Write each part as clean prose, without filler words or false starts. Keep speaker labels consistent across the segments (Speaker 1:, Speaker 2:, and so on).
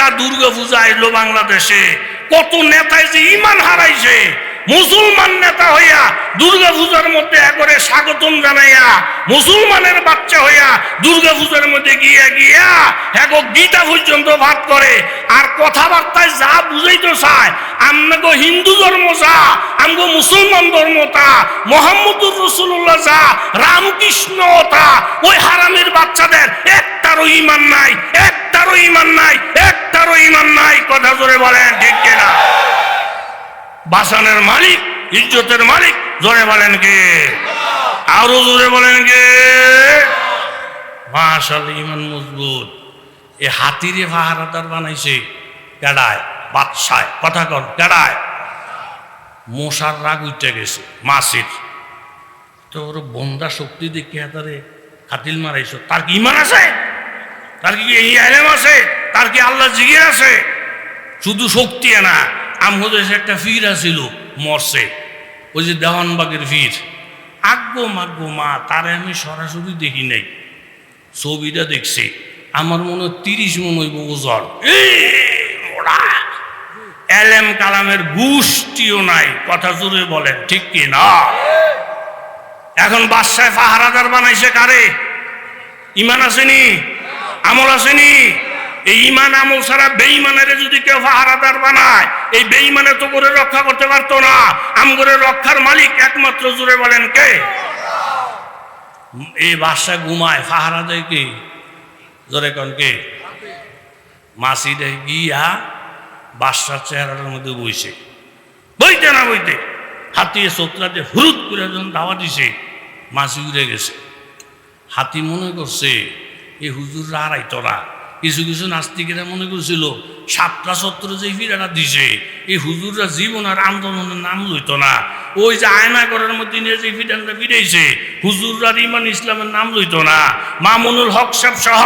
Speaker 1: নেতা দুর্গা পূজা এলো বাংলাদেশে, কত নেতায় যে ইমান হারাইছে। মুসলমান নেতা হইয়া দুর্গা পূজার মধ্যে একবারে স্বাগতম জানাইয়া, মুসলমানের বাচ্চা হইয়া দুর্গা পূজার মধ্যে গিয়া গিয়া এক গীতা পর্যন্ত ভাত করে, আর কথাবার্তায় যা বুঝাইতে চায় আমগো হিন্দু ধর্ম যা, আমগো মুসলমান ধর্ম তা, মোহাম্মদুর রাসূলুল্লাহ যা, রামকৃষ্ণ তা। ওই হারামের বাচ্চাদের একটারও ইমান নাই, একটারও ইমান নাই, একটারও ইমান নাই। কথা জোরে বলেন ঠিক কিনা? বাসানের মালিক, ইজ্জতের মালিক, জোরে বলেন কে? আরো জোরে বলেন কে? মাশাআল্লাহ, ইমান মজবুত। এ হাতিরে পাহারাদার বানাইছে কেডায়? বাদশায়। কথা কর, কেডায়? মশার রাগ উঠে গেছে মাসির, তো ওর বন্ধা শক্তি দেখিয়া তারে খাতিল মারাইছ। তার কি ইমান আছে? তার কি এই আলেম আছে? তার কি আল্লাহ জিগির আছে? শুধু শক্তি না, আমাদের একটা ফির আছিল, মরছে, ওই যে দেওয়ানবাগের ফির। আগ্গো মাগ্গো মা, তারে আমি সরাসরি দেখি নাই, ছবিটা দেখছি। আমার মনে হয় 30 মন হইব ওজন। এলেম কালামের গোষ্ঠীও নাই। কথা জোরে বলেন ঠিক কি না? এখন বাদশায় পাহারাদার বানাইছে কারে? ইমান আসেনি? আমল আসেনি? এই ইমান আমল ছাড়া বেঈমানের যদি কেউ পাহারাদার বানায়, এই বেঈমানে তো করে রক্ষা করতে পারতো না। আমগরে রক্ষার মালিক একমাত্র, জোরে বলেন কে? এই বাদশা ঘুমায়, পাহারা দেয় কে? জোরে কন কে? মাসি দেয় গিয়া বাদশার চেহারার মধ্যে বইছে, বইতে না বইতে হাতিয়ে চোতরাতে হুরুত করে যখন দাওয়া দিছে, মাসি উড়ে গেছে। হাতি মনে করছে এই হুজুররা আর আইতো না। কিছু কিছু নাস্তিকেরা মনে করছিল 7টা সত্র যে ফিরাটা দিছে, এই হুজুররা জীবন আর আন্দোলনের নাম লইতো না। ওই যে আয়না ঘরের মধ্যে নিয়ে যে ফিরানটা ফিরাইছে, হুজুররা ইমান ইসলামের নাম লইতো না। মামুনুল হক সাহেব সহ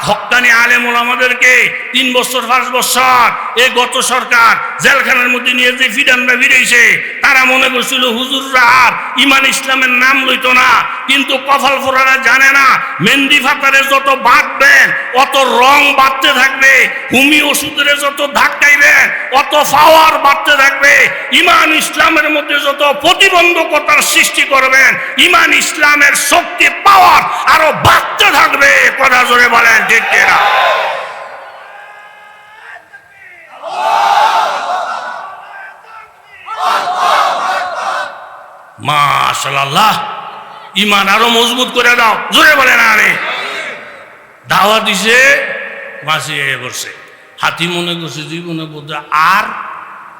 Speaker 1: হক্কানি আলেমুল আমাদেরকে 3 বছর 5 বছর এই গত সরকার জেলখানার মধ্যে নিয়ে যে ফিরানটা ফিরাইছে, তারা মনে করছিল হুজুররা আর ইমান ইসলামের নাম লইতো না। কিন্তু কপাল ফোরারা জানে না, মেহেন্দি ফাতারে যত বাঁধবেন অত রং বাড়তে থাকবে, হুমি ওষুধের যত ধাক্কাইবেন অত পাওয়ার বাড়তে থাকবে। ইমান ইসলামের মধ্যে যত প্রতিবন্ধকতার সৃষ্টি করবেন, ইমান ইসলামের শক্তি পাওয়ার আরো বাড়তে থাকবে। কথা জোরে বলেন ঠিক কিনা? মাশাআল্লাহ, ইমান আরো মজবুত করে দাও, জোরে বলেন। আরে দাওয়া দিছে, মাসি এ করছে। হাতি মনে করছে জীবনে বোধ আর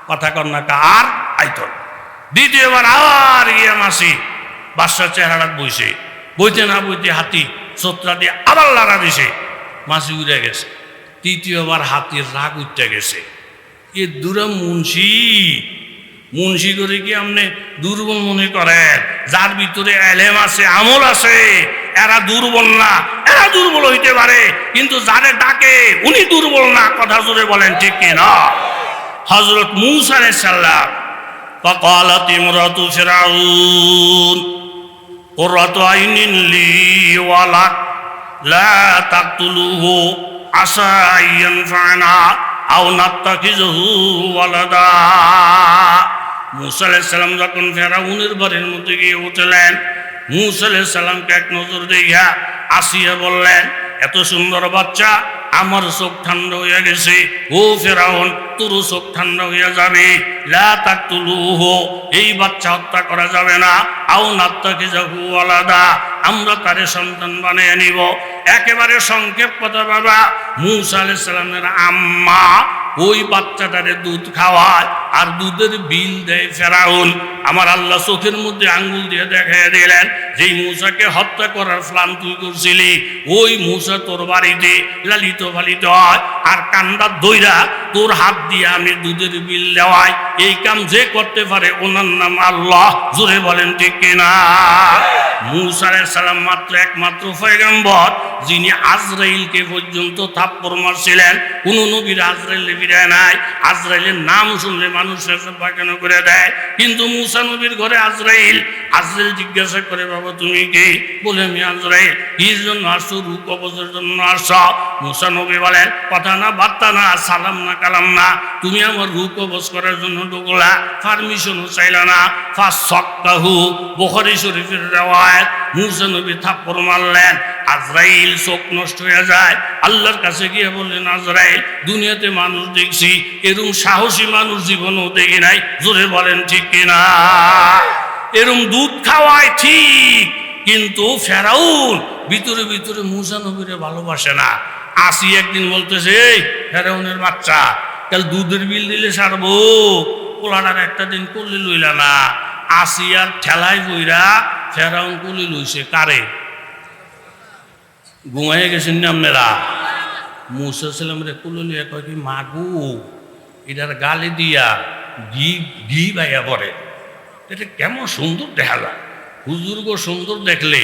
Speaker 1: কথা কর না, আর আইত। দ্বিতীয়বার আবার গিয়ে মাসি বাদশার চেহারা বইছে, বইতে না বইতে হাতি চোতরা দিয়ে আবার লাড়া দিছে, মাসি উড়ে গেছে। তৃতীয়বার হাতির রাগ উঠতে গেছে। এ দূরা মুন্সি, মুন্সি করে কি আপনি দুর্বল মনে করেন? যার ভিতরে এলেম আছে, আমল আছে, এরা দুর্বল না। এরা দুর্বল হইতে পারে, কিন্তু যারে ডাকে উনি দুর্বল না। কথা জোরে বলেন ঠিক কিনা? হযরত মূসা আলাইহিস সালাম فقالت امرأة فرعون قرة عين لي ولك لا تقتلوه عسى أن ينفعنا أو نتخذه ولدا। মূসা আলাইহিস সালাম যখন ফেরাউনের বাড়ির মধ্যে গিয়ে উঠলেন, মূসা আলাইহিস সালামকে এক নজর দেখিয়া আসিয়া বললেন, এত সুন্দর বাচ্চা, আমার চোখ ঠান্ডা হইয়া গেছে। ও ফেরাউন, তোর চোখ ঠান্ডা হইয়া যাবে। লা তাকতুলুহু, এই বাচ্চা হত্যা করা যাবে না। আও নাত্তাখিযাহু ওয়ালাদা, আমরা তারে সন্তান বানিয়ে নিব। একেবারে সংক্ষেপ কথা বাবা, মূসা আলাইহিস সালামের আম্মা ওই বাচ্চাটারে দুধ খাওয়ায়, আর দুধের বিল দেয় ফেরাউন। আমার আল্লাহ চোখের মধ্যে আঙ্গুল দিয়ে দেখাইয়া দিলেন, যেই মূসাকে হত্যা করার প্ল্যান তুই করছিলি, ওই মূসা তোর বাড়িতে লালিত পালিত হয়, আর কান্দা দইরা তোর হাত দিয়ে আমি দুধের বিল দেওয়াই। এই কাম যে করতে পারে ওনার নাম আল্লাহ। জোরে বলেন ঠিক কিনা? মূসা আলাইহিস সালাম মাত্র একমাত্র পয়গম্বর যিনি আজরাইলকে পর্যন্ত থাপ্পড় মারছিলেন। কোন নবীর আজরাইল ফিরায় নাই। আজরাইলের নাম শুনলে মানুষ কেন করে দেয়, কিন্তু মূসা নবীর ঘরে আজরাইল। আজরাইল জিজ্ঞাসা করে, বাবা তুমি কে? বলে আমি আজরাইল। কির জন্য আসছো? রূহ কবজের জন্য আসছো। মূসা নবী বলেন, কথা না বার্তা না, সালাম না কালাম না, তুমি আমার রূহ কবজ করার জন্য ঢুকলা, পারমিশনও চাইলা না। ফাসসাক্তাহু, বুখারী শরীফের riwayat। মূসা নবী থাপ্পড় মারলেন, আজরাইল চোখ নষ্ট হয়ে যায়। আল্লাহর কাছে গিয়ে বললেন, আজরাইল দুনিয়াতে মানুষ দেখছি, এরকম সাহসী মানুষ জীবনেও দেখি নাই। জোরে বলেন ঠিক কিনা? এরকম দুধ খাওয়ায় ঠিক, কিন্তু ফেরাউন ভিতরে ভিতরে মূসা নবীরে ভালোবাসে না। আসি একদিন বলতেছে, এই ফেরাউনের বাচ্চা, কাল দুধের বিল দিলে সারবো, পোলাটার একটা দিন করলে লইলা না। আসি আর ঠেলাই বইরা ফেরাউন করলে লইছে কারে? ঘুমাইয়ে গেছেন না আপনারা? মূসা সালামের করলে লইয়া কয় কি, মাগু এটার গালে দিয়া ঘি ঘি বাইয়া পড়ে, এটা কেমন সুন্দর দেখা যায়। হুজুরগো সুন্দর দেখলে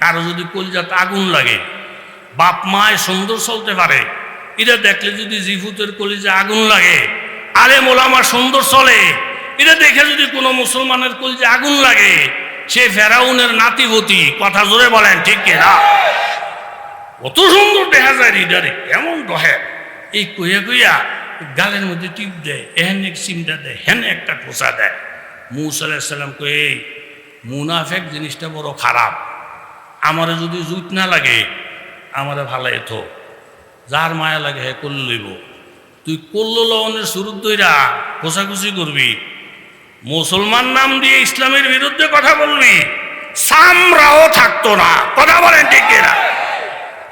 Speaker 1: কারো যদি কলিজাতে আগুন লাগে, বাপ মায় সুন্দর চলতে পারে, এটা দেখলে যদি জিফুতের কলিজা আগুন লাগে, আলেম ওলামা সুন্দর চলে, এটা দেখে যদি কোনো মুসলমানের কলিজা আগুন লাগে, সে ফেরাউনের নাতিভূতি। কথা জোরে বলেন ঠিক কিনা? কত সুন্দর দেখা যায় হৃদয়ে, কেমন রহে। এই কইয়া কইয়া গালের মধ্যে টিপ দেয়, এহেন এক সিমটা দেয়, হেন একটা খোঁচা দেয়। মূসা আলাইহিস সালাম কই, এই মুনাফেক জিনিসটা বড় খারাপ, আমারে যদি জুত না লাগে আমারে ভালাই তো, যার মায়া লাগে হে করলে লইব। তুই করল লওনের শুরুর দইরা খোঁচাখুচি করবি, মুসলমান নাম দিয়ে ইসলামের বিরুদ্ধে কথা বলবি, সামরাও থাকতো না। কথা বলেন ঠিক কিনা?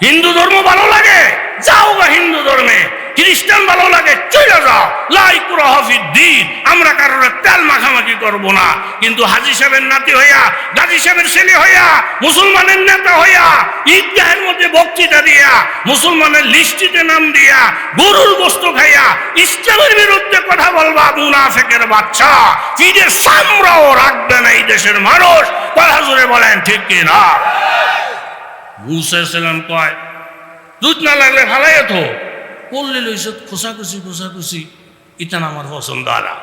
Speaker 1: হিন্দু ধর্ম ভালো লাগে, যাও বা হিন্দু ধর্মে। খ্রিস্টান ভালো লাগে, চলে যাও। লা ইকরাহা ফিদ্দীন, আমরা কারোর তেল মাখামাখি করবো না। কিন্তু হাজী সাহেবের নাতি হইয়া, গাজী সাহেবের ছেলে হইয়া, মুসলমানের নেতা হইয়া, ঈদগাহের মধ্যে বক্তৃতা দিয়া, মুসলমানের লিস্টিতে নাম দিয়া, গরুর গোশত খাইয়া ইসলামের বিরুদ্ধে কথা বলবা, মুনাফিকের বাচ্চা। ঈদের সামরাও রাখবে না এই দেশের মানুষ। কথা জোরে বলেন ঠিক কিনা? মূসা আলাইহিস সালাম কয়, দুধ না লাগলে ভালাই তো করলে লইছ খোঁচাখুচি খোঁচাখুচি, ইতান আমার পছন্দ আলা।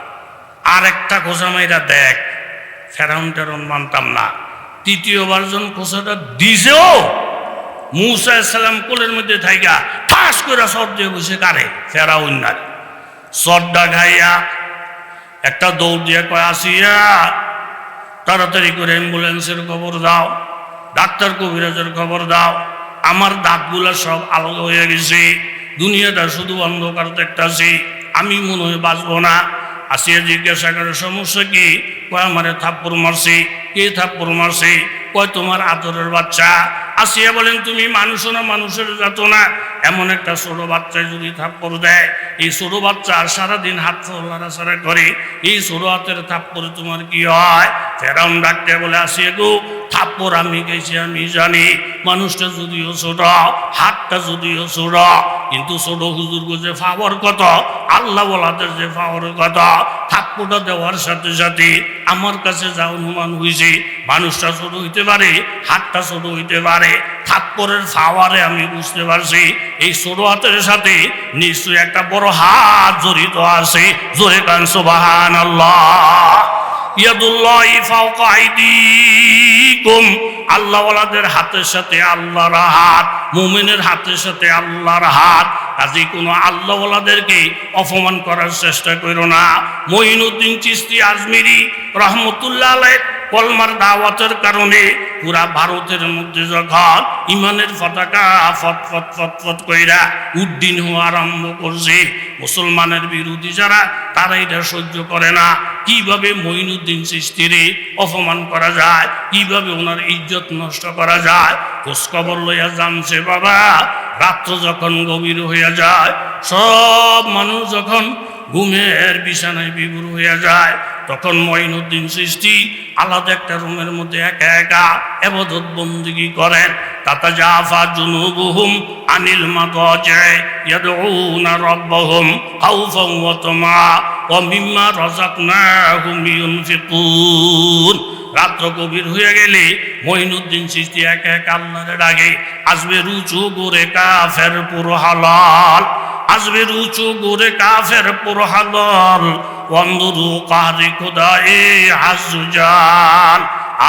Speaker 1: আর একটা খোঁচা মাইরা দেখ, ফেরাউন টেরাউন মানতাম না। তৃতীয়বার যখন খোঁচাটা দিছেও, মূসা আলাইহিস সালাম কোলের মধ্যে থাইকা ঠাস করে সর দিয়ে বসে কারে? ফেরাউন না। সরটা খাইয়া একটা দৌড় দিয়ে কয়, আসিয়া তাড়াতাড়ি করে অ্যাম্বুলেন্সের খবর দাও, ডাক্তার কবিরাজের খবর দাও, আমার দাঁতগুলা সব আলাদা হয়ে গেছে, দুনিয়াটা শুধু অন্ধকার দেখতেছি, আমি মনে হয় বাঁচবো না। আসিয়া জিজ্ঞাসা করে, সমস্যা কি? কয়, আমারে থাপ্পড় মারছি। কে থাপ্পড় মারছে? কয়, তোমার আদরের বাচ্চা। আসিয়া বলেন, তুমি মানুষও না, মানুষের জাতো না। এমন একটা ছোট বাচ্চায় যদি থাপ্পড় দেয়, এই ছোট বাচ্চা আর সারাদিন হাত লড়াছাড়া করে, এই ছোট হাতের থাপ্পড়ে তোমার কি হয়? ফেরাউন ডাকতে বলে, আসিয়া গো, থাপ্পড় আমি গেছি আমি জানি, মানুষটা যদিও ছোট, হাতটা যদিও ছোট, কিন্তু ছোট হুজুর যে পাওয়ার কত, আল্লাহ ওয়ালাদের যে পাওয়ার কত, থাপ্পড়টা দেওয়ার সাথে সাথে আমার কাছে যা অনুমান হয়েছে, মানুষটা ছোট হইতে পারে, হাতটা ছোট হইতে পারে, থাপ্পড়ের পাওয়ারে আমি বুঝতে পারছি এই ছোট হাতের সাথে নিশ্চয়ই একটা বড় হাত জড়িত আছে। জোরে কান সুবহানাল্লাহ। ইয়াদুল্লাহি ফাওকা আইদিকুম, আল্লাহওয়ালাদের হাতের সাথে আল্লাহর হাত, মুমিনের হাতের সাথে আল্লাহর হাত। কাজে কোনো আল্লাহওয়ালাদেরকে অপমান করার চেষ্টা করো না। মঈনুদ্দিন চিশতি আজমিরি রহমতুল্লাহ আলাইহ কলমার দাওয়াতের কারণে পুরা ভারতের মধ্যে যখন ইমানের পতাকা ফট ফট ফট ফট কইরা উড্ডীন হওয়া আরম্ভ করছে, মুসলমানের বিরোধী যারা, তারা এটা সহ্য করে না। কিভাবে মঈনুদ্দিন চিশতিরে অপমান করা যায়, কিভাবে ওনার ইজ্জত নষ্ট করা যায়, খোঁজখবর লইয়া জানছে বাবা। রাত্র যখন গভীর হইয়া যায়, সব মানুষ যখন ঘুমের বিছানায় বিভোর হইয়া যায়, তখন মঈনুদ্দিন চিশতি আলাদা একটা রুমের মধ্যে একা একা ইবাদত বন্দেগী করেন। তাতাজাফা জুনুবুহুম আনিল মাদাজি ইয়াদউনা রাব্বাহুম খাউফান ওয়া তামা। ওয়া মিম্মা রাযাকনাহুম ইউনফিকুন। রাত্র গভীর হয়ে গেলে মঈনুদ্দিন চিশতি এক এক আল্লাহর ডাকে, আসবে রুচু গোরে কাফের পুরো হালাল, আসবে রুচু গোরে কাফের পুরো হালাল, ওয়ানদুরু কাহরি খুদায়ে আযজাল।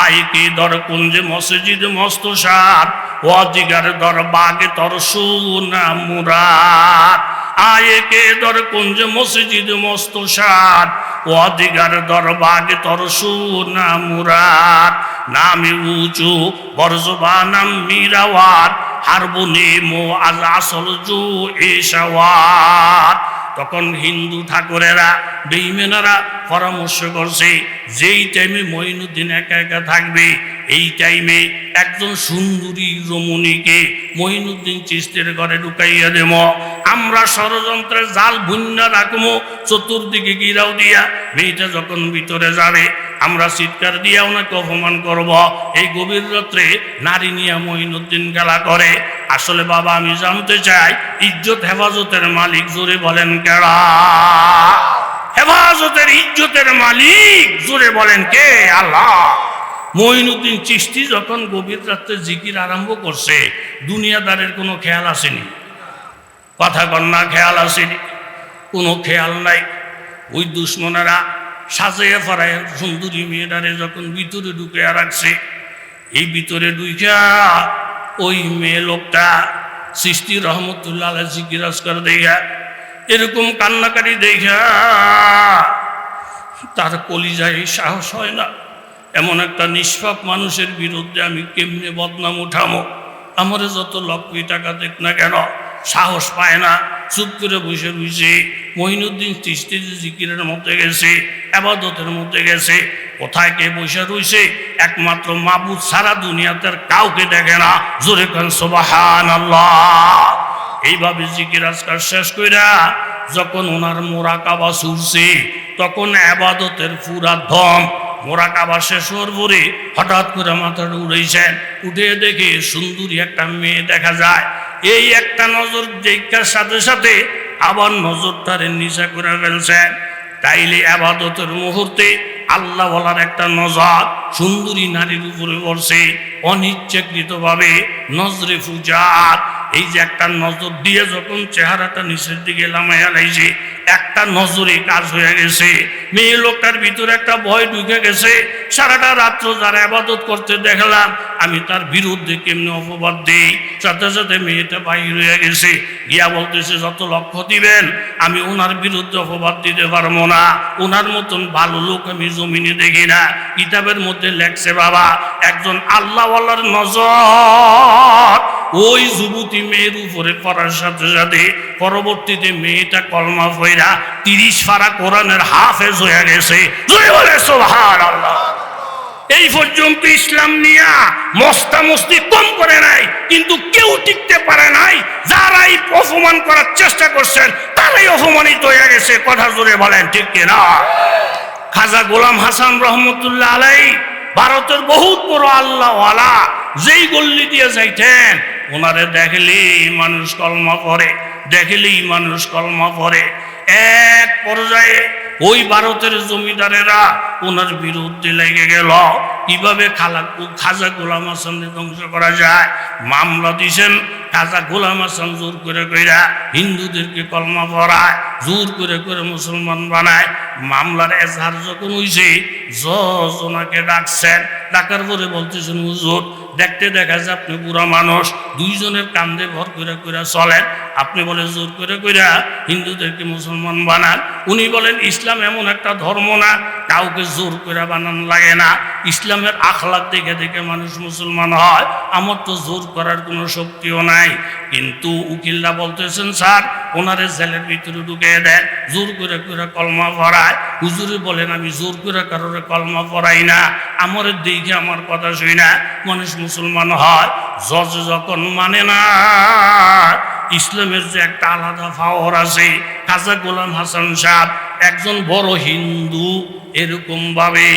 Speaker 1: আয় কি দর কুঞ্জ মসজিদ মস্তশাদ, ও দিগার দর বাগে তর সুনা মুরাদ। আয় কে দর কুঞ্জ মসজিদ মস্তশাদ, ও দিগার দর বাগে তর সুনা মুরাদ। নামে উঁচু বরজবানাম মিরাওয়াত, হারবুনি মো আজ আসল জু এশাওয়াত। তখন হিন্দু ঠাকুরেরা বেঈমানেরা পরামর্শ করছে, যেই টাইমে মঈনুদ্দিন একা একা থাকবে এই টাইমে একজন সুন্দরী রমণীকে মঈনুদ্দিন চিশতির ঘরে ঢুকাইয়া দেব। আমরা ষড়যন্ত্রের জাল বুন্না রাখবো চতুর্দিকে গিরাও দিয়া। মেয়েটা যখন ভিতরে যাবে আমরা চিৎকার দিয়া ওনাকে অপমান করব। এই গভীর রাত্রে নারী নিয়ে মঈনুদ্দিন খেলা করে। আসলে বাবা আমি জানতে চাই, ইজ্জত হেফাজতের মালিক জোরে বলেন কেডা? হেফাজতের ইজ্জতের মালিক জোরে বলেন কে? আল্লাহ। মঈনুদ্দিন চিশতি যখন গভীর রাত্রে জিকির আরম্ভ করছে, দুনিয়াদারের কোনো খেয়াল আসেনি। কথা কন্যা খেয়াল আসেনি, কোনো খেয়াল নাই। ওই দুশ্মনেরা সাজাইয়া ফরায় সুন্দরী মেয়েটারে যখন ভিতরে ঢুকে রাখছে, এই ভিতরে ঢুকা ওই মেয়ে লোকটা চিশতি রহমতুল্লাহ আলাইহি জিকির আজকার দেখা, এরকম কান্নাকারি দেখা তার কলিজায় সাহস হয় না। এমন একটা নিষ্পাপ মানুষের বিরুদ্ধে আমি কেমনে বদনাম উঠামো? আমারে যত লক্ষ টাকা দেখ না কেন সাহস পায় না, চুপ করে বসে বসে মঈনুদ্দিন চিশতি জিকিরের মধ্যে গেছে, ইবাদতের মধ্যে গেছে। কোথায় কে বসে রইছে? একমাত্র মাবুদ সারা দুনিয়াতে কাউকে দেখে না। জোরে কান সুবহানাল্লাহ। এইভাবে জিকির আজকার শেষ কইরা যখন ওনার মোরাকাবা ছুটছে, তখন ইবাদতের পুরা দম মোরাকাবা শেষ হওয়ার পরে হঠাৎ করে মাথাটা উড়েছেন, উঠে দেখে সুন্দরী একটা মেয়ে দেখা যায়। এই একটা নজর দেখার সাথে সাথে আবার নজরটারে নিচা করে ফেলছেন। তাইলে ইবাদতের মুহূর্তে আল্লাহ বলার একটা নজর সুন্দরী নারীর উপরে পড়ছে। অনিচ্ছাকৃতভাবে নজরে ফুজাত, এই যে একটা নজর দিয়ে যখন চেহারাটা নিচের দিকে লামাইয়া লাইছে, একটা নজরে কাজ হয়ে গেছে। মেয়ে লোকটার ভিতরে একটা ভয় ঢুকে গেছে। সারাটা রাত্র যারা ইবাদত করতে দেখলাম, আমি তার বিরুদ্ধে কেমনে অপবাদ দিই। সাথে সাথে মেয়েটা বাহির হয়ে গেছে, গিয়া বলতেছে যত লক্ষ্য দিবেন আমি ওনার বিরুদ্ধে অপবাদ দিতে পারবো না। ওনার মতন ভালো লোক আমি জমিনে দেখি না। কিতাবের মধ্যে লেখছে বাবা, একজন আল্লাহওয়ালার নজর ওই যুবতী মেয়ের উপরে পড়ার সাথে সাথে পরবর্তীতে মেয়েটা কলমা পড়া 30 পারা কোরআনের হাফেজ হয়ে গেছে। জয় বলে সুবহানাল্লাহ। এই পর্যন্ত ইসলাম নিয়া মস্তামস্তি কম করে নাই, কিন্তু কেউ টিকতে পারে নাই। যারাই অপমান করার চেষ্টা করছেন তারাই অপমানিত হয়ে গেছে। কথা জোরে বলেন ঠিক কিনা? খাজা গোলাম হাসান রহমতুল্লাহ আলাইহি ভারতের বহুত বড় আল্লাহওয়ালা, যেই গল্লি দিয়ে যাইতেন ওনারে দেখলেই মানুষ কলমা পড়ে, দেখলেই মানুষ কলমা পড়ে। এক পর্যায়ে ওই ভারতের জমিদারেরা ওনার বিরুদ্ধে লেগে গেল, কিভাবে খাজা গোলাম হাসানকে ধ্বংস করা যায়। মামলা দিছেন। খাজা গোলাম হাসান জোর করে কইরা হিন্দুদেরকে কলমা পড়ায়, জোর করে করে মুসলমান বানায়। মামলার এজাহার যখন হইছে, জজ ওনাকে ডাকছেন। ডাকার পরে বলতেছেন, হুজুর দেখতে দেখা যায় আপনি বুড়া মানুষ, দুইজনের কান্দে ভর করে করে চলেন, আপনি বলে জোর করে কইরা হিন্দুদেরকে মুসলমান বানান। উনি বলেন ইসলাম এমন একটা ধর্ম না কাউকে জোর করে বানান লাগে না, ইসলামের আখলাক দেখে দেখে মানুষ মুসলমান হয়, আমার তো জোর করার কোনো শক্তিও নাই। কিন্তু উকিলরা বলতেছেন স্যার ওনারে জেলের ভিতরে ঢুকিয়ে দেন, জোর করে করে কলমা পড়ায়। হুজুরে বলেন আমি জোর করে কারোর কলমা পড়াই না, আমার দেখে আমার কথা শুই না মানুষ মুসলমান হয়। জজ যখন মানে না ইসলামের যে একটা আলাদা পাওয়ার আছে, খাজা গোলাম হাসান সাহেব একজন বড় হিন্দু, এরকম ভাবে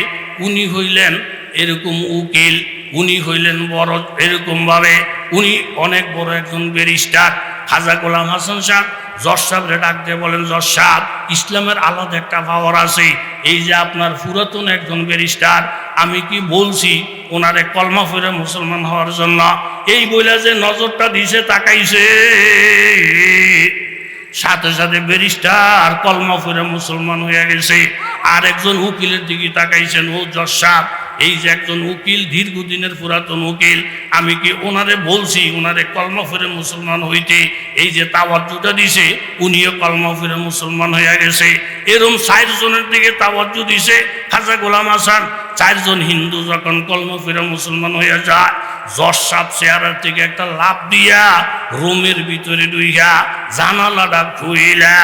Speaker 1: উনি হইলেন এরকম উকিল, উনি হইলেন বড় এরকম ভাবে উনি অনেক বড় একজন ব্যারিস্টার। খাজা গোলাম হাসান সাহেব জজ সাহেবরে ডাক দিয়ে বলেন, জজ সাহেব, ইসলামের আলাদা একটা পাওয়ার আছে। এই যে আপনার পুরাতন একজন ব্যারিস্টার, আমি কি বলছি ওনারে কলমা পড়ে মুসলমান হওয়ার জন্য, এই বইলা যে নজরটা দিছে তাকাইছে, সাথে সাথে ব্যারিস্টার কলমা পড়ে মুসলমান হয়ে গেছে। আর একজন উকিলের দিকে তাকাইছেন, ও জজ সাহেব, এই যে একজন উকিল, দীর্ঘদিনের পুরাতন উকিল, আমি কি ওনারে বলছি ওনারে কলমা পড়ে মুসলমান হইতে, এই যে তাওয়াজ্জুটা দিছে উনিও কলমা পড়ে মুসলমান হয়ে গেছে। এরম 4 জনের দিকে তাওয়াজ্জু দিছে খাজা গোলাম হাসান। 4 জন হিন্দু যখন কলমা পড়ে মুসলমান হয়ে যায়, জজ সাহেব চেয়ারের থেকে একটা লাফ দিয়া রুমের ভিতরে ঢুইয়া জানালাটা খুইলা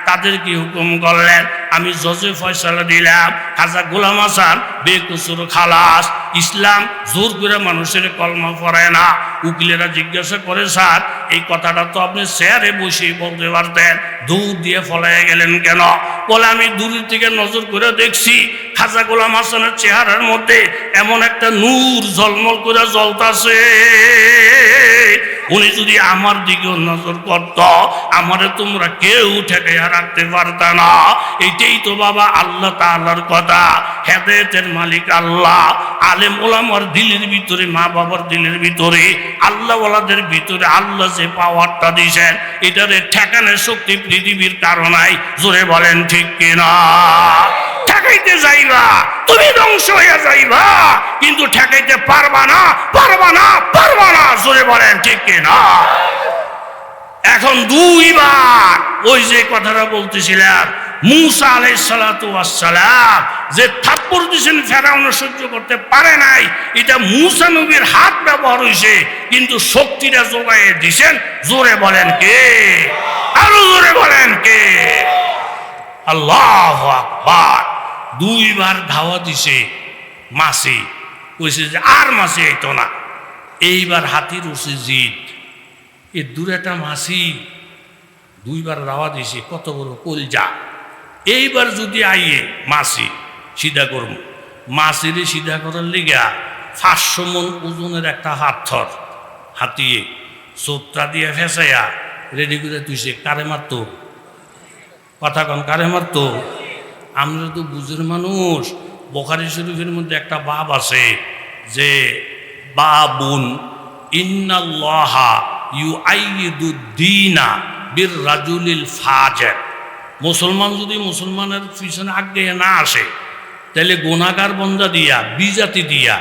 Speaker 1: তাদেরকে হুকুম করলেন, আমি জজে ফয়সালা দিলাম, খাজা গোলাম হাসান বেকসুর খালাস। ইসলাম জোর করে মানুষের কলমা পড়ায় না। উকিলেরা জিজ্ঞাসা করে, স্যার এই কথাটা তো আপনি চেয়ারে বসেই বলতে পারতেন, দূর দিয়ে ফলাইয়া গেলেন কেন? বলে, আমি দূরের থেকে নজর করে দেখছি খাজা গোলাম হাসানের চেহারার মধ্যে এমন একটা নূর ঝলমল করে জ্বলতাছে, উনি যদি আমার দিকেও নজর করত, আমারে তোমরা কেউ ঠেকাইয়া রাখতে পারত না। এইটাই তো বাবা আল্লাহ তাআলার কথা। হেদায়েতের মালিক আল্লাহ। আলেম ওলামার দিলের ভিতরে, মা বাবার দিলের ভিতরে, আল্লাহ ওয়ালাদের ভিতরে আল্লাহ যে পাওয়ারটা দিয়েছেন, এটারে ঠেকানোর শক্তি পৃথিবীর কারো নাই। জোরে বলেন ঠিক কিনা? ঠেকাইতে যাইবা তুমি ধ্বংস হইয়া যাইবা, কিন্তু ঠেকাইতে পারবা না, পারবা না, পারবা না। জোরে বলেন ঠিক কিনা? এখন 2 বার ওই যে কথাটা বলতেছিলাম, মূসা আলাইহিস সালাতু ওয়াস সালাম যে থাপ্পড় দিয়েছেন ফেরাউন সহ্য করতে পারে নাই, এটা মূসা নবীর হাত ব্যবহার হয়েছে, কিন্তু শক্তিটা যোগাইয়ে দিয়েছেন। জোরে বলেন কে? আরো জোরে বলেন কে? আল্লাহু আকবার। 2 বার ধাওয়া দিছে মাসি, কইছে যে আর মাসি আইতো না। এইবার হাতির উঠছে জিদ, এ দূরেটা মাসি 2 বার ধাওয়া দিছে, কত বড় কলজা। এইবার যদি আইয়ে মাসি সিধা করব, মাসিরে সিধা করার লিগা 500 মন ওজনের একটা হাতথর হাতিয়ে সোত্রা দিয়ে ফেসাইয়া রেডি করে তুইছে। কারে মারতো? কথা কন, কারে মারতো? আমরা তো বুঝের মানুষ। বুখারী শরীফের মধ্যে একটা বাব আছে যে বাবুন ইন্নাল্লাহা ইউআইয়িদুদ্দীনা বির রাজুলিল ফাজির। মুসলমান যদি মুসলমানের পিছনে আগে না আসে, তাহলে গুনাহগার বন্দা দিয়া, বিজাতি দিয়া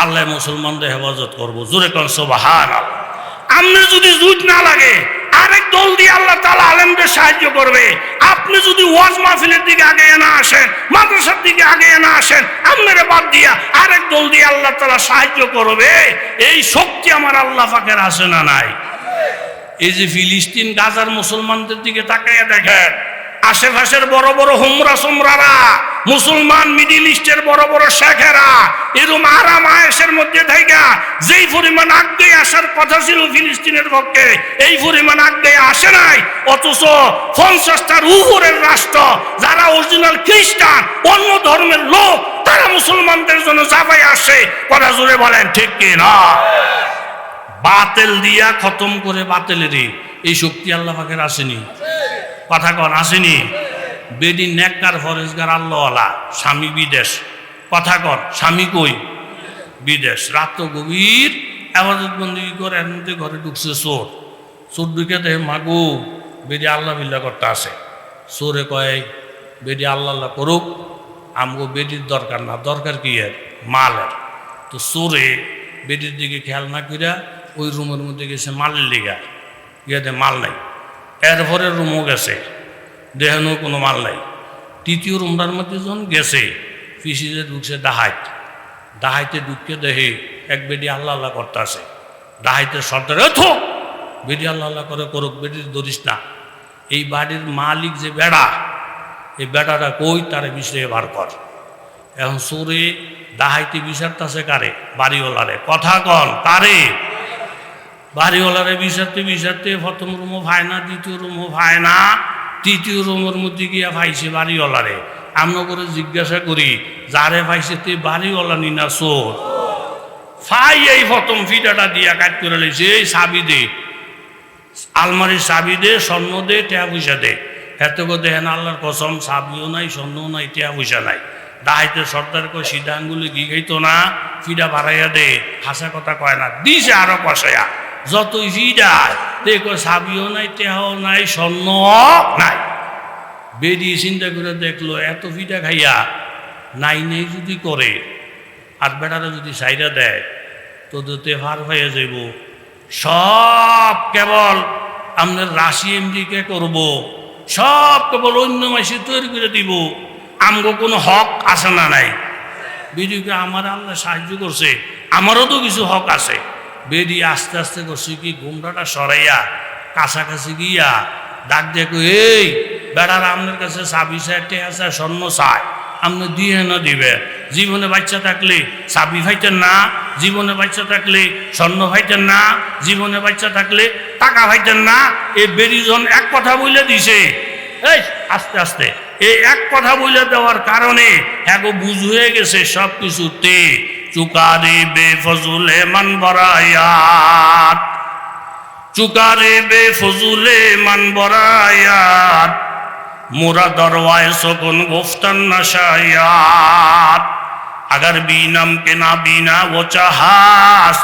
Speaker 1: আল্লাহ মুসলমানদের হেফাজত করবো। জোরে কন সুবহানাল্লাহ। আপনি যদি জুট না লাগে, আরেক দল দিয়ে আল্লাহ তাআলা আলেমদের সাহায্য করবে। আপনি যদি ওয়াজ মাহফিলের দিকে আগে না আসেন, মাদ্রাসার দিকে আগে না আসেন, আপনারা বাদ দিয়া আরেক দল দিয়ে আল্লাহ তাআলা সাহায্য করবে। এই শক্তি আমার আল্লাহ পাকের আছে না নাই? এই যে ফিলিস্তিন গাজার মুসলমানদের দিকে তাকাইয়া দেখেন, আশেপাশের বড় বড় হোমরা সোমরারা, মুসলমান মিডিল ইস্টের বড় বড় শেখেরা এরকম আরাম আয়েশের মধ্যে থাইকা যেই পরিমাণ আগে আসার কথা ছিল ফিলিস্তিনের পক্ষে, এই পরিমাণ আগে আসে নাই। অথচ 50টার উপরের রাষ্ট্র যারা অরিজিনাল খ্রিস্টান, অন্য ধর্মের লোক, তারা মুসলমানদের জন্য জাবাই আসে। কথা জোরে বলেন ঠিক কি না? বাতিল দিয়া খতম করে বাতিলেরই এই শক্তি আল্লাহ পাকের আসেনি? কথা কন, আসেনি? বেডি নেককার ফরেজগার আল্লাহওয়ালা, স্বামী বিদেশ। কথা কন, স্বামী কই? বিদেশ। রাত গভীর আবাদত বন্দী করে এর মধ্যে ঘরে ঢুকছে চোর। চোর ঢুকে দেখে মাগো বেডি আল্লাহ বিল্লাহ করতে আসে। চোরে কয় বেডি আল্লাহ আল্লাহ করুক, আমগো বেডির দরকার না। দরকার কি এর? মালের। তো চোরে বেডির দিকে খেয়াল না করিয়া ওই রুমের মধ্যে গেছে মালের লিগা, ইয়াতে মাল নাই। এরপরে রুমও গেছে, দেহানো কোনো মাল নাই। 3য় রুমটার মধ্যে যখন গেছে, পিছিয়ে ঢুকছে ডাহাইত। ডাহাইতে ঢুকতে দেখে এক বেডি আল্লাহ আল্লাহ করতে আসে। ডাহাইতের সর্দার থোক, বেডি আল্লাহ আল্লাহ করে করুক, বেডির ধরিস না। এই বাড়ির মালিক যে বেড়া, এই বেড়াটা কই তারে বিষয়ে বার কর। এখন চোরে ডাহাইতে বিচারতেছে কারে? বাড়িওয়ালারে। কথা কন, কারে? বাড়িওয়ালারে বিচারতে প্রথম রুমও ভাই না, 2য় রুমও ভাই না, 3য় রুমের মধ্যে গিয়া ভাইছে বাড়িওয়ালারে। আমরা করে জিজ্ঞাসা করি, যারে ভাইছে তে বাড়িওয়ালা নি না চোর? ফাই এই প্রথম ফিটাটা দিয়া কাট করে লেছে, এই চাবি দে। আলমারির চাবি দে, স্বর্ণ দে, টেয়া পয়সা দে। এত করে দেখেন আল্লাহর কসম চাবিও নাই, স্বর্ণও নাই, টেয়া পয়সা নাই। ডাহাইতে সর্দার কয় সিধা আঙ্গুলে ঘি খাইতো না, ফিডা বাড়াইয়া দে, হাসা কথা কয় না, দিছে আরো কষাইয়া। যতই ফিডায় দেখো চাবিও নাই, টেহাও নাই, স্বর্ণও নাই। বেরিয়ে চিন্তা করে দেখলো এত ফিডা খাইয়া নাই নেই যদি করে আর বেটারা যদি সাইরা দেয় তো দিতে ভার হয়ে যাইব। সব কেবল আপনার রাশি এমডিকে করব, সব কেবল অন্য মাসে তৈরি করে দিব। আমগো কোনো হক আছে না নাই? বেরিকে আমার আল্লাহ সাহায্য করছে, আমারও তো কিছু হক আছে। বেরিয়ে আস্তে আস্তে করছি কি ঘুমটাটা সরাইয়া কাছাকাছি গিয়া ডাক দেখো, এই বেড়ার আপনার কাছে চাবি চায়, টেহা চায়, স্বর্ণ চায়, আপনি দিয়ে না দিবে। জীবনে বাচ্চা থাকলে চাবি ভাইতেন না, জীবনে বাচ্চা থাকলে স্বর্ণ ভাইতেন না, জীবনে বাচ্চা থাকলে টাকা ভাইতেন না। এই বেরিজন এক কথা বলে দিছে, এই আস্তে আস্তে এই এক কথা বলে দেওয়ার কারণে এগো বুঝ হয়ে গেছে সব কিছুতে। চুকারে বেফজুলে মান বরায়াত, চুকারে বেফজুলে মান বরায়াত, মোরা দরওয়ায় সকন গোফতান নশায়াত। अगर बीनम के ना बीना वो चाहास,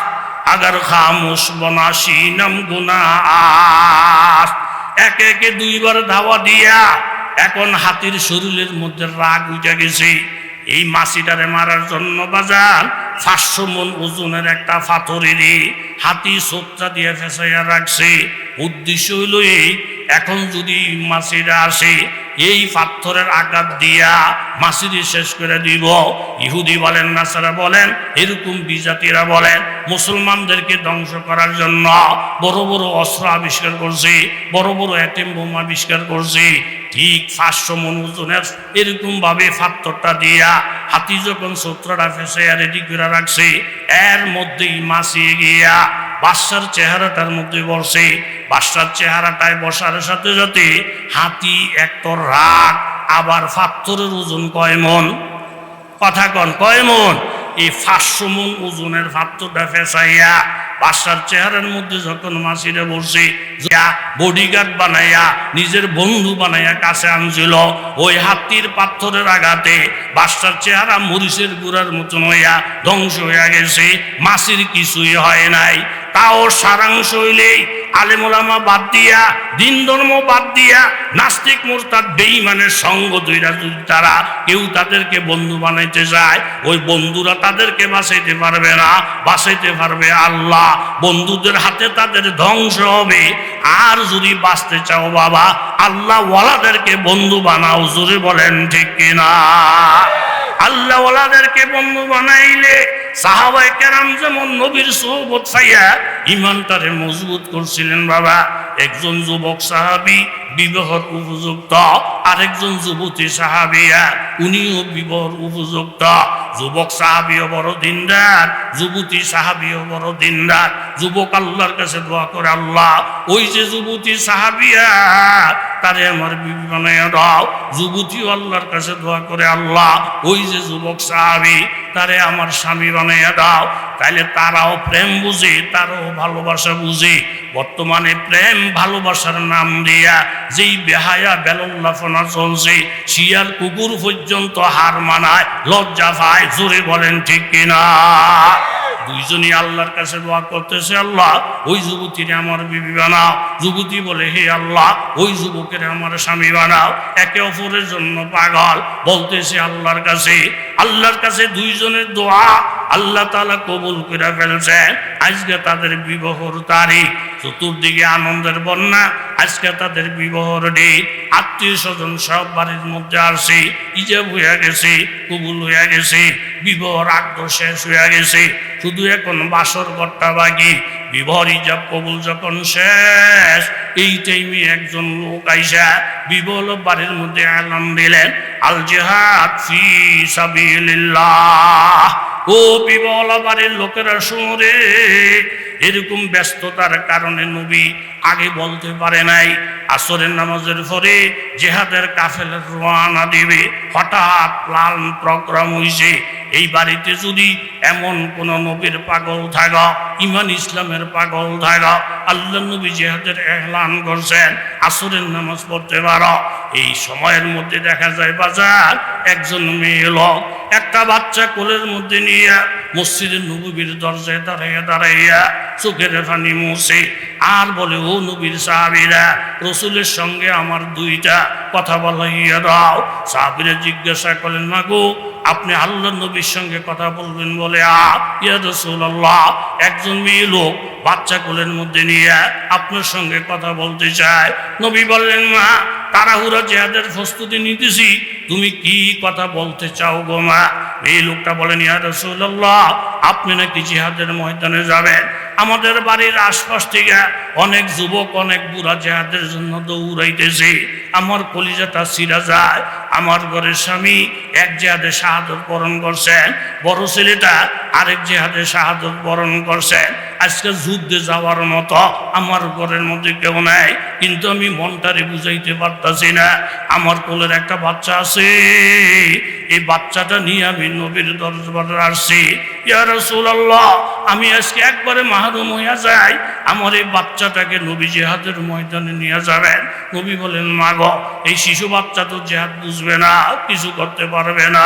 Speaker 1: अगर खामोश बना शीनम गुनास। একে একে দুইবার ধাওয়া দিয়া এখন হাতির শরীরের মধ্যে রাগ উঠে গেছে। এই মাছিটারে মারার জন্য বাজার 500 মন ওজনের একটা পাথরেরই হাতি সোত্রা দিয়ে ফেসাইয়া রাখছে। উদ্দেশ্য হইল এই, এখন যদি মাছিরা আসে এই পাথরের আঘাত দিয়া মাছিরি শেষ করে দিব। ইহুদি বলেন, নাসারা বলেন, এরকম বিজাতিরা বলেন, মুসলমানদেরকে ধ্বংস করার জন্য বড় বড় অস্ত্র আবিষ্কার করছে, বড় বড় অ্যাটম বোম আবিষ্কার করছে। ঠিক 500 মন ওজনের এরকম ভাবে পাথরটা দিয়া হাতি যখন সূত্রটা ফেসাইয়া রেডি করে রাখছে, এর মধ্যেই মাছি গিয়া বাদশার চেহারাটার মধ্যে বসে। বাদশার চেহারাটায় বসার সাথে সাথে হাতি এক তো রাগ, আবার পাথরের ওজন কয় মন? কথা কন, কয় মন? এই 500 মন ওজনের পাথরটা ফেসাইয়া বাদশার চেহারার মধ্যে যখন মাছিরে বসে, বডিগার্ড বানাইয়া নিজের বন্ধু বানাইয়া কাছে আনছিল, ওই হাতির পাথরের আঘাতে বাদশার চেহারা মরিচের গুঁড়ার মতন হইয়া ধ্বংস হইয়া গেছে। মাছির কিছুই হয় নাই। তাও সারাংশ হইলেই আলেমুলামা বাদ দিয়া, দিন ধর্ম বাদ দিয়া, নাস্তিক মুরতাদ বেঈমানের সঙ্গ ধইরা যদি তারা কেউ তাদেরকে বন্ধু বানাইতে যায়, ওই বন্ধুরা তাদেরকে বাঁচাইতে পারবে না, বাঁচাইতে পারবে আল্লাহ। বন্ধুদের হাতে তাদের ধ্বংস হবে। আর যদি বাঁচতে চাও বাবা, আল্লাহ ওয়ালাদেরকে বন্ধু বানাও। জোরে বলেন ঠিক কিনা? আল্লাহ ওয়ালাদেরকে বন্ধু বানাইলে সাহাবায়ে কেরাম যেমন নবীর সোহবত পাইয়া ইমানটারে মজবুত করছিলেন বাবা। একজন যুবক সাহাবী বিবাহর উপযুক্ত, আরেকজন যুবতী সাহাবিয়া উনিও বিবাহর উপযুক্ত। যুবক সাহাবিও বড় দিনদার, যুবতী সাহাবিও বড় দিনদার। যুবক আল্লাহর কাছে দোয়া করে, আল্লাহ ওই যে যুবতী সাহাবিয়া তারে আমার বিবি বানাইয়া দাও। যুবতীও আল্লাহর কাছে দোয়া করে, আল্লাহ ওই যে যুবক সাহাবী তারে আমার স্বামী বানাইয়া দাও। তাইলে তারাও প্রেম বুঝে, তারাও ভালোবাসা বুঝে। বর্তমানে প্রেম ভালোবাসার নাম দিয়া যেই বেহায়া বেলল্লাফনা চলছে, শিয়ার কুকুর পর্যন্ত হার মানায়, লজ্জা পায়। জোরে বলেন ঠিক কিনা? দুইজনই আল্লাহর কাছে দোয়া করতেছে, আল্লাহ ওই যুবতীরে আমার বিবি বানাও। যুবতী বলে, হে আল্লাহ ওই যুবকের আমার স্বামী বানাও। একে অপরের জন্য পাগল, বলতেছে আল্লাহর কাছে। আল্লাহর কাছে দুইজনের দোয়া আল্লাহ তাআলা কবুল করে ফেলছেন। আজকে তাদের বিবাহর তারিখ, চতুর্দিকে আনন্দের বন্যা। আজকে তাদের বিবাহর দিন, আত্মীয় স্বজন সব বাড়ির মধ্যে আসছে, ইজাব হইয়া গেছে, কবুল হইয়া গেছে, বিবাহর আগ্রহ শেষ হইয়া গেছে। শুধু এখন বাসর ঘরটা বাকি। বিবাহর ইজাব কবুল যখন শেষ, এই টাইমে একজন লোক আইসা বিবাহ বাড়ির মধ্যে এলান দিলেন, আল জিহাদ ফি সাবিলিল্লাহ। ও বিবাহ বাড়ির লোকেরা শুনে, এরকম ব্যস্ততার কারণে নবী আগে বলতে পারে নাই। আসরের নামাজের পরে জিহাদের কাফেলা রওনা দিবে, হঠাৎ প্ল্যান প্রোগ্রাম হইছে এই বাড়িতে যদি এমন কোন নবীর পাগল থাকা, ইমান ইসলামের পাগল থাকা, আল্লাহ নবী জিহাদের এলান করছেন আসরের নামাজ পড়তে পারো। এই সময়ের মধ্যে দেখা যায় বাজার একজন মেয়ে লোক একটা বাচ্চা কোলের মধ্যে নিয়ে মসজিদের নবীর দরজায় দাঁড়াইয়া দাঁড়াইয়া চোখের পানি মুছে আর বলে, ও নবীর সাহাবীরা, রসুলের সঙ্গে আমার দুইটা কথা বলাইয়া দাও। সাহাবীরা জিজ্ঞাসা করলেন, মাগো আপনি আল্লাহ নবীর সঙ্গে কথা বলবেন বলে ইয়া রাসূলুল্লাহ, একজন মেয়ে লোক বাচ্চা কোলের মধ্যে নিয়ে আপনার সঙ্গে কথা বলতে চায়। নবী বললেন, মা তাড়াহুড়া জিহাদের প্রস্তুতি নিতেছি, তুমি কি কথা বলতে চাও গো মা? এই লোকটা বলেন, ইয়া রাসূলুল্লাহ, আপনি নাকি জিহাদের ময়দানে যাবেন। আমাদের বাড়ির আশপাশ থেকে অনেক যুবক অনেক বুড়া জিহাদের জন্য দৌড়াইতেছে, আমার কলিজাটা ছিঁড়া যায়। আমার ঘরের স্বামী এক জিহাদে শাহাদত বরণ করছেন, বড় ছেলেটা আরেক জিহাদে শাহাদত বরণ করছেন। আজকে যুদ্ধে যাওয়ার মতো আমার ঘরের মধ্যে কেউ নাই, কিন্তু আমি মনটারে বুঝাইতে পারতাছি না। আমার কোলের একটা বাচ্চা আছে, এই বাচ্চাটা নিয়ে আমি নবীর দরবারে আসছি। ইয়া রাসূলুল্লাহ, আমি আজকে একবারে মাহরুম হইয়া যাই, আমার এই বাচ্চাটাকে নবী জিহাদের ময়দানে নিয়ে যাবেন। নবী বলেন, মা গো, এই শিশু বাচ্চা তো জিহাদ বুঝবে না, কিছু করতে পারবে না।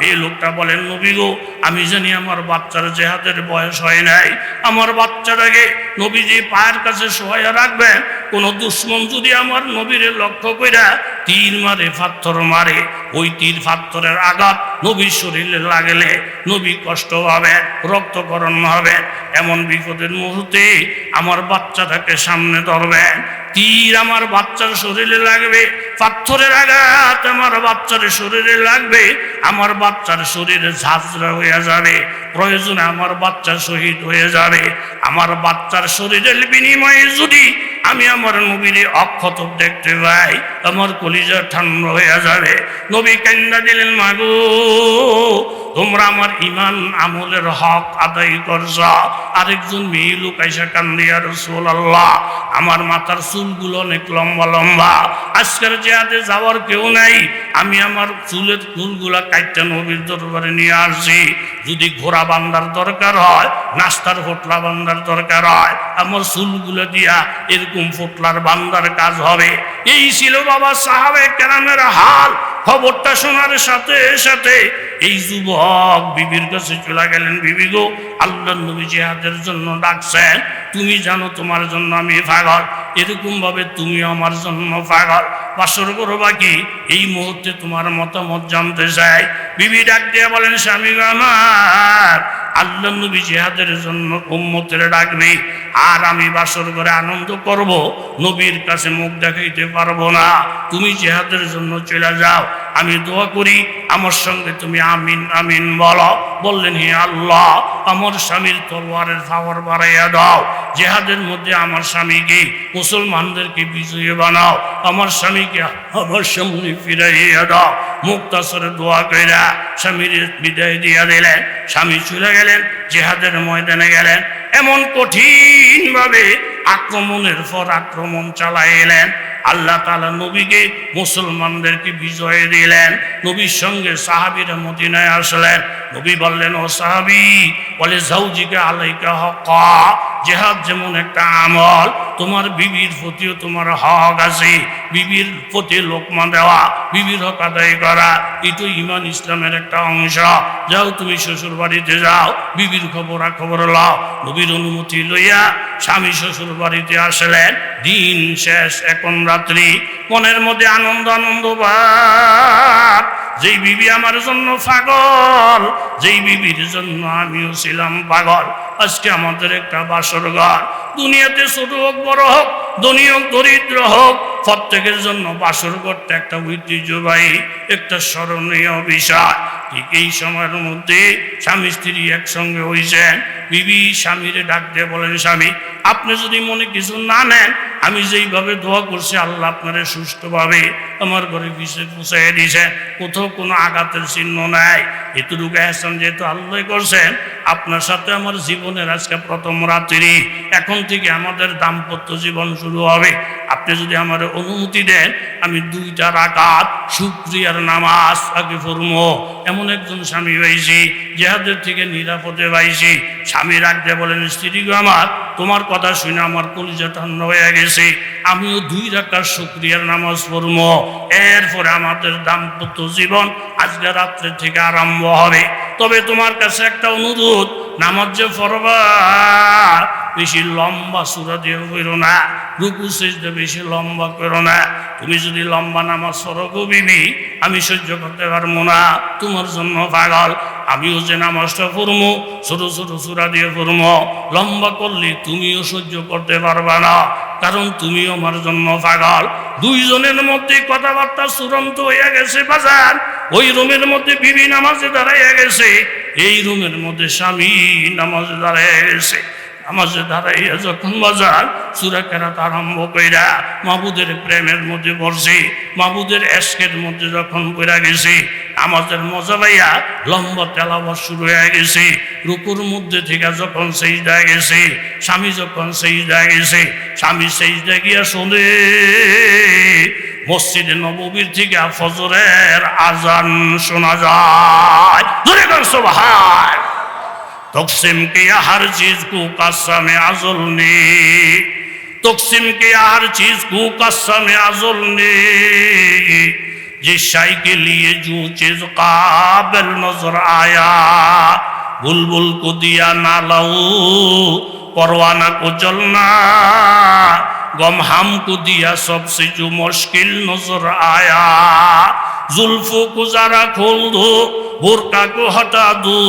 Speaker 1: এই লোকটা বলেন, নবী গো, আমি জানি আমার বাচ্চার জিহাদের বয়স হয় নাই, আমার বাচ্চাটাকে নবীজি পায়ের কাছে শোয়াইয়া রাখবেন। কোন দুশ্মন যদি আমার নবীরে লক্ষ্য কইরা তীর মারে, পাথর মারে, ওই তীর পাথরের আঘাত নবীর শরীরে লাগলে নবী কষ্ট পাবেন, রক্তকরণ হবেন। এমন বিপদের মুহূর্তে আমার বাচ্চাটাকে সামনে ধরবেন। তীর আমার বাচ্চার শরীরে লাগবে, পাথরের আঘাত আমার বাচ্চার শরীরে লাগবে, আমার বাচ্চার শরীরে ঝাঁঝরা হয়ে যাবে, প্রয়োজনে আমার বাচ্চা শহীদ হয়ে যাবে। আমার বাচ্চার শরীরের বিনিময়ে যদি আমি আমার নবীর অক্ষত দেখতে পাই, আমার কলিজা ঠান্ডা হয়ে যাবে। নবী কান্না দিলেন, মাগো তোমরা আমার ইমান আমলের হক আদায় করছ। আরেকজন মেয়ে লোক আইসা কান্দে, ইয়া রাসূলুল্লাহ, আমার মাথার চুলগুলো অনেক লম্বা লম্বা, আজকের জিহাদে যাওয়ার কেউ নাই, আমি আমার চুলের চুলগুলা কাইটা নবীর দরবারে নিয়ে আসছি। যদি ঘোড়া বান্ধার দরকার হয়, নাস্তার ফোটলা বান্ধার দরকার হয়, আমার চুলগুলো দিয়া এরকম ফোটলার বান্ধার কাজ হবে। এই ছিল বাবা সাহাবে কেরামের হাল। খবরটা শোনার সাথে সাথে এই যুবক বিবির কাছে চলে গেলেন, বিবি গো, আল্লাহ নবী জিহাদের জন্য ডাকছেন, তুমি জানো তোমার জন্য আমি পাগল, এরকম ভাবে তুমি আমার জন্য পাগল, বাসর করবা কি? এই মুহূর্তে তোমার মতামত জানতে চাই। বিবি ডাক দিয়ে বলেন, স্বামী আমার, আল্লাহ নবী জিহাদের জন্য উম্মতের ডাকবে, আর আমি বাসর করে আনন্দ করব, নবীর কাছে মুখ দেখাইতে পারবো না। তুমি জিহাদের জন্য চলে যাও, আমি দোয়া করি আমার সঙ্গে তুমি আমিন আমিন বলো। বললেন, হে আল্লাহ, আমার স্বামীর তলোয়ারের পাওয়ার বাড়াইয়া দাও, জিহাদের মধ্যে আমার স্বামীকে, মুসলমানদেরকে বিজয়ী বানাও, আমার স্বামীকে আমার সামনে ফিরাইয়া দাও। মুক্তাসরে দোয়া কইরা স্বামীর বিদায় দিয়া দিলেন। স্বামী চলে গেলেন, জিহাদের ময়দানে গেলেন। এমন কঠিন ভাবে আক্রমণের পর আক্রমণ চালাইলেন। আল্লাহ তাআলা নবীকে, মুসলমানদেরকে বিজয় দিলেন। নবীর সঙ্গে সাহাবীরা মদিনায় আসলেন। নবী বললেন, ও সাহাবী, বলে যাওজিকা আলাইকা হক্কা, জিহাদ যেমন একটা আমল, তোমার বিবির প্রতিও তোমার হক আছে। বিবির প্রতি লোকমা দেওয়া, বিবির হক আদায় করা, এটো ইমান ইসলামের একটা অংশ। যাও তুমি শ্বশুর বাড়িতে যাও, বিবির খবর লও। নবীর অনুমতি লইয়া স্বামী শ্বশুর বাড়িতে আসলেন। দিন শেষ, এখন রাত্রি, মনের মধ্যে আনন্দ আনন্দ ভাব। যেই বিবি আমার জন্য পাগল, যেই বিবির জন্য আমিও ছিলাম পাগল, আজকে আমাদের একটা বাসর ঘর। দুনিয়াতে ছোট হোক বড় হোক, ধনী হোক দরিদ্র হোক, প্রত্যেকের জন্য বাসর ঘরটা একটা ঐতিহ্যবাহী, একটা স্মরণীয় বিষয়। ঠিক এই সময়ের মধ্যে স্বামী স্ত্রী একসঙ্গে হয়েছেন। বিবি স্বামীরে ডাক দিয়ে বলেন, স্বামী, আপনি যদি মনে কিছু না নেন, আমি যেইভাবে দোয়া করছি আল্লাহ আপনারে সুষ্ঠুভাবে আমার ঘরে পৌঁছাইয়া দিয়েছেন, কোথাও কোনো আঘাতের চিহ্ন নাই। এতটুকু এহসান যেহেতু আল্লাহ করছেন, আপনার সাথে আমার জীবনের আজকে প্রথম রাত্রি, এখন থেকে আমাদের দাম্পত্য জীবন শুরু হবে। আপনি যদি আমার অনুমতি দেন, আমি 2টা রাকাত শুকরিয়ার নামাজ আগে পড়বো। এমন একজন স্বামী পাইছি, জেহাদের থেকে নিরাপদে পাইছি। স্বামী রাখতে বলেন, স্ত্রী গো আমার, তোমার কথা শুনে আমার কলিজা ঠান্ডা হয়ে গেছে, আমিও 2 রাকাত শুকরিয়ার নামাজ পড়বো। এরপরে আমাদের দাম্পত্য জীবন আজকে রাত্রে থেকে আরম্ভ হবে। তবে তোমার কাছে একটা অনুরোধ, নামাজ যে পড়বা বেশি লম্বা সূরা দিয়ে পড়ো না, রুকু সিজদা বেশি লম্বা করো না। তুমি যদি লম্বা নামাজ পড়ো গো বিবি, আমি সহ্য করতে পারবো না, তোমার জন্য পাগল। আমিও যে নামাজটা পড়বো ছোট ছোট সূরা দিয়ে পড়বো, লম্বা করলে তুমিও সহ্য করতে পারবা না, কারণ তুমিও আমার জন্য পাগল। 2 জনের মধ্যে কথাবার্তা চূড়ান্ত হয়ে গেছে বাজার। ওই রুমের মধ্যে বিবি নামাজে দাঁড়াইয়া গেছে, এই রুমের মধ্যে স্বামী নামাজে দাঁড়াইয়া গেছে। নামাজে দাঁড়াইয়া যখন বাজার সূরা কেরাত আরম্ভ কইরা মাবুদের প্রেমের মধ্যে পড়ছে, মাবুদের এশকের মধ্যে যখন পড়া গেছে, আমাদের মজা পাইয়া লম্বা তেলাওয়াত শুরু হয়ে গেছে। রুকুর মধ্যে থেকে যখন সিজদায় গেছে, স্বামী যখন সিজদায় গেছে, স্বামী সিজদায় গিয়া শোনে মসজিদে নববীর থেকে ফজরের আজান শোনা যায়। জোরে বল সুবহান। तक़सीम किया हर चीज को कसम अज़ल ने, तक़सीम किया हर चीज को कसम अज़ल ने, जिस शाय के लिए जो चीज काबिल नजर आया, बुलबुल को दिया ना लहू परवाना को जलना, गम हमको दिया सबसे जो मुश्किल नजर आया, जुल्फों को जरा खोल दो बुर्का को हटा दो,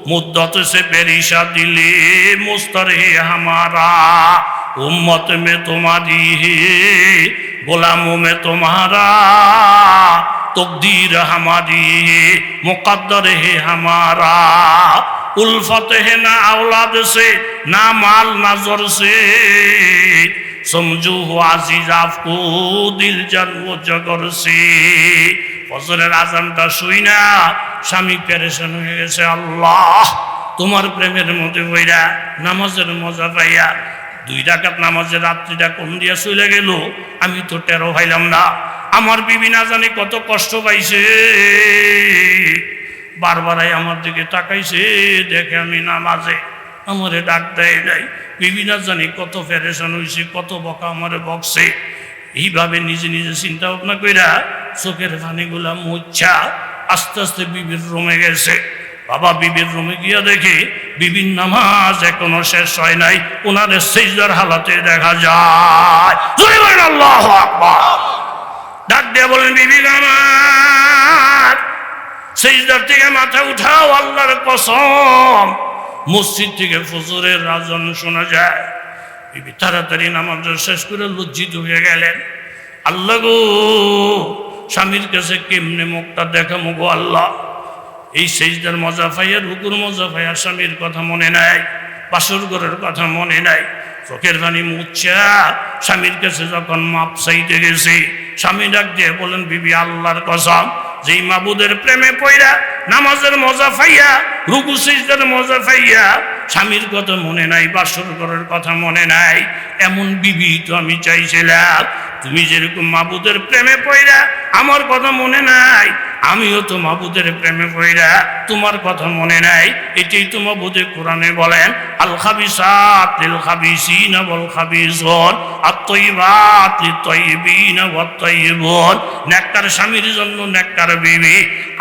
Speaker 1: मुद्दत से पेरिशा दिले मुस्तर है हमारा, उम्मत में तुम्हारी है गुलामों में तुम्हारा, तकदीर हमारी है मुकद्दर है हमारा, उल्फत है ना औलाद से ना माल नजर से, समझो हो आजीज आपको दिल जन वो जगर से। ফজরের আজানটা শুই না স্বামী পেরেশান হয়ে গেছে। আল্লাহ, তোমার প্রেমের মধ্যে বইরা নামাজের মজা পাইয়া 2 রাকাত নামাজের রাত্রিটা কোন দিয়া চলে গেল, আমি তো টেরো পাইলাম না। আমার বিবি না জানি কত কষ্ট পাইছে, বারবারাই আমার দিকে তাকাইছে, দেখে আমি নামাজে, আমারে ডাক দেয় নাই। বিবি না জানি কত পেরেশান হয়েছে, কত বকা আমারে বকছে। এইভাবে নিজে নিজে চিন্তা ভাবনা কইরা চোখের পানিগুলা মুচ্ছা আস্তে আস্তে বিবির রুমে গেছে। বাবা বিবির রুমে গিয়া দেখে বিবির নামাজ এখনো শেষ হয় নাই, ওনারে সিজদার হালাতে দেখা যায়। জোরে বলেন আল্লাহু আকবার। ডাক দিয়ে বলেন, বিবি আমার সিজদার থেকে মাথা উঠাও, আল্লাহর কসম মসজিদ থেকে ফজরের আজান শোনা যায়। বিবি তাড়াতাড়ি নামাজ শেষ করে লজ্জিত হয়ে গেলেন। আল্লাহ গো, স্বামীর কাছে কেমনে মুখটা দেখামো গো আল্লাহ। এই সিজদার মজা পাইয়া, রুকুর মজা পাইয়া স্বামীর কথা মনে নাই, বাসর ঘরের কথা মনে নাই। চোখের পানি মুচ্ছা স্বামীর কাছে যখন মাপ চাইতে গেছে, স্বামী ডাক দিয়ে বলেন, বিবি আল্লাহর কসম, যেই মাবুদের প্রেমে পইরা নামাজের মজা পাইয়া, রুকু সিজদার মজা পাইয়া স্বামীর কথা মনে নাই, বাসর ঘরের কথা মনে নাই, এমন বিবি তো আমি চাইছিলাম। তুমি যেরকম মাবুদের প্রেমে পইরা আমার কথা মনে নাই, আমিও তো মাবুদের প্রেমে পইরা তোমার কথা মনে নাই। এটাই তো মাবুদে কোরআনে বলেন, আল খাবিসাত লিল খাবিসিনা ওয়াল খাবিসুন আত-তাইয়িবাত লিত-তাইয়িবিনা ওয়াত-তাইয়িবুন। নেককার স্বামীর জন্য নেককার বিবি,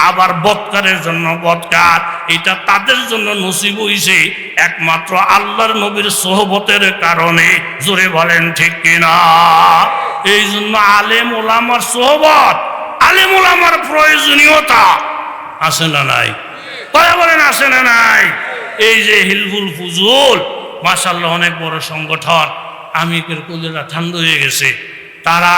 Speaker 1: আবার বদকারের জন্য বদকার। এটা তাদের জন্য নসিব হইছে একমাত্র আল্লাহর নবীর সোহবতের কারণে। জোরে বলেন ঠিক কিনা? এই জন্য আলেম ওলামার সোহবত, আলেম ওলামার প্রয়োজনীয়তা আছে না নাই? কথা বলেন, আছে না নাই? এই যে হিলফুল ফুজুল, মাশাআল্লাহ অনেক বড় সংগঠন, আমিকের কলিজা ঠান্ডা হয়ে গেছে। তারা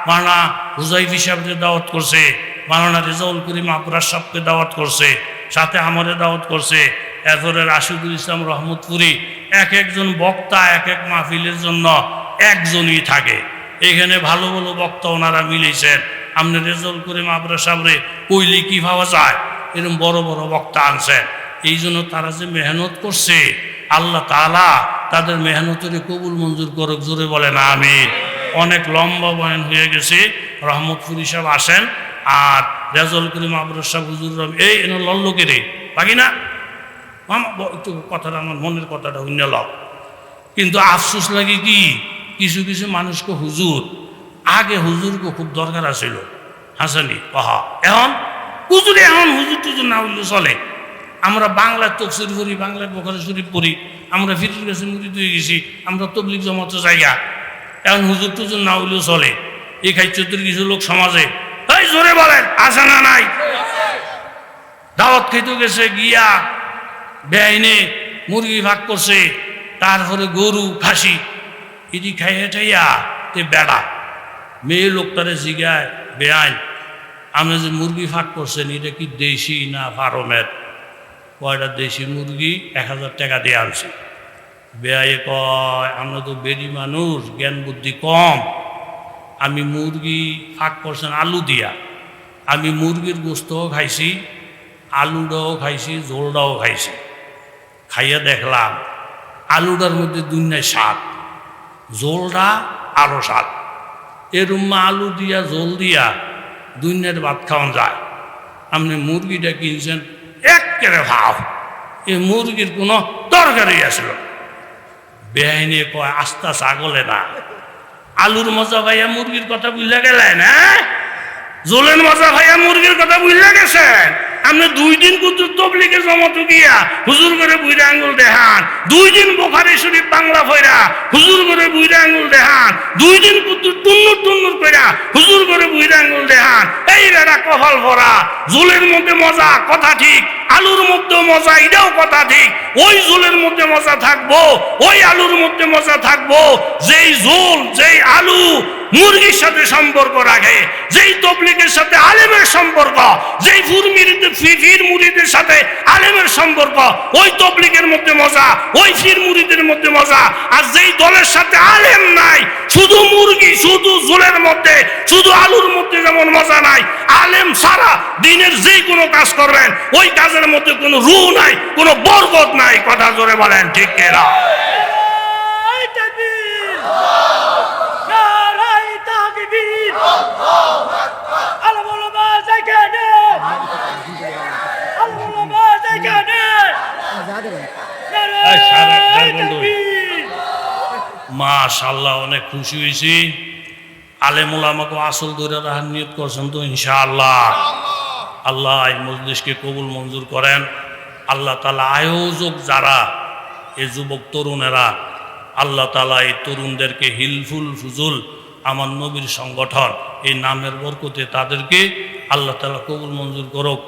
Speaker 1: মাওলানা হুজাইফি সাহেবকে দাওয়াত করছে, মাওলানা রেজাউল করিম আবরার সাহেবকে দাওয়াত করছে, সাথে আমাদের দাওয়াত করছে। এরপরে রাশিদুল ইসলাম রহমতপুরি। এক একজন বক্তা এক এক মাহফিলের জন্য একজনই থাকে। এখানে ভালো ভালো বক্তা ওনারা মিলেছেন। আপনি রেজাউল করিম আবরার সাহেবরে কইলে কি ভাবা যায়, এরকম বড় বড় বক্তা আনছেন। এই জন্য তারা যে মেহনত করছে আল্লাহ তাআলা তাদের মেহনতের কবুল মঞ্জুর করুক, জোরে বলেন আমিন। অনেক লম্বা বয়ান হয়ে গেছে, রহমতপুরি সাহেব আসেন, আর রেজল করিম আবরুর সাহেব হুজুর এই এনে লল্লকে রে বাকি না একটু কথাটা আমার মনের কথাটা অন্য লক। কিন্তু আফসোস লাগে কি কিছু কিছু মানুষকে হুজুর আগে হুজুরকে খুব দরকার আছিল হাসানি কহা এখন হুজুরে এখন হুজুর টুজুর না হইলে চলে। আমরা বাংলার তফসির পড়ি, বাংলার বোখারি শরীফ পড়ি, আমরা ফিরির কাছে মুড়ি দিয়ে গেছি, আমরা তবলিগ জমাতে জায়গা, এখন হুজুর টুজুর না হইলেও চলে। এই খাইচত্তর কিছু লোক সমাজে এই জোরে বলেন আসে না নাই, দাওয়াত খেতে গেছে গিয়া বেআইনে মুরগি ভাগ করছে, তারপরে গরু খাসি এটি খাইয়া ঠাইয়া তে বেড়া মেয়ে লোকটারে জিগায় বেআইন আপনি যে মুরগি ভাগ করছেন এটা কি দেশি না ফার্মের? কয়টা দেশি মুরগি 1000 টাকা দিয়ে আনছি। বেআইয়ে কয় আমরা তো বেরি মানুষ, জ্ঞান বুদ্ধি কম, আমি মুরগি ভাগ করছেন আলু দিয়া, আমি মুরগির গোস্তও খাইছি, আলুটাও খাইছি, ঝোলটাও খাইছি। খাইয়া দেখলাম আলুটার মধ্যে দুনিয়ায় স্বাদ, ঝোলটা আরো স্বাদ। এরুম্মা আলু দিয়া ঝোল দিয়া দুনিয়ার ভাত খাওয়ান যায়। আপনি মুরগিটা কিনছেন একেবারে ভাব, এ মুরগির কোনো তরকারি আসলো। বেআইনে কয় আস্তা ছাগলে না, আলুর মজা ভাইয়া মুরগির কথা বুঝলে গেলেন, হ্যাঁ জোলের মজা ভাইয়া মুরগির কথা বুঝলে গেছেন। আপনি 2 দিন কুতুর তবলিগে জমাতে গিয়া হুজুর করে বুইরা আঙ্গুল দেখান, 2 দিন বোখারি শরীফ বাংলা ফয়রা হুজুর করে বুইরা আঙ্গুল দেখান, 2 দিন কুতুর টুন্নুর টুন্নুর কইরা হুজুর করে বুইরা আঙ্গুল দেখান। এই বেড়া কপাল ভরা, জোলের মধ্যে মজা কথা ঠিক, আলুর মধ্যে মজা এটাও কথা ঠিক। ওই জোলের মধ্যে মজা থাকবো, ওই আলুর মধ্যে মজা থাকবো যেই জোল যেই আলু মুরগির সাথে সম্পর্ক রাখে, যেই তবলিগের সাথে আলেমের সম্পর্ক, যেই ফির মুরিদের সাথে আলেমের সম্পর্ক, ওই তবলিগের মধ্যে মজা, ওই ফির মুরিদের মধ্যে মজা। আর যেই দলের সাথে আলেম নাই, শুধু মুরগি শুধু ঝোলের মধ্যে শুধু আলুর মধ্যে যেমন মজা নাই, আলেম সারা দিনের যেই কোনো কাজ করবেন ওই কাজের মধ্যে কোনো রূহ নাই, কোনো বরকত নাই। কথা জোরে বলেন ঠিক কিনা? মাশাআল্লাহ অনেক খুশি হয়েছি। আলেমুল আমাকে আসল ধরে রাখার নিয়ত করছেন তো ইনশাআল্লাহ। আল্লাহ এই মজলিসকে কবুল মঞ্জুর করেন। আল্লাহ তাআলা আয়োজক যারা এই যুবক তরুণেরা, আল্লাহ তাআলা এই তরুণদেরকে হিলফুল ফুজুল আমার নবীর সংগঠন এই নামের বরকতে তাদেরকে আল্লাহ তাআলা কবুল মঞ্জুর করুক।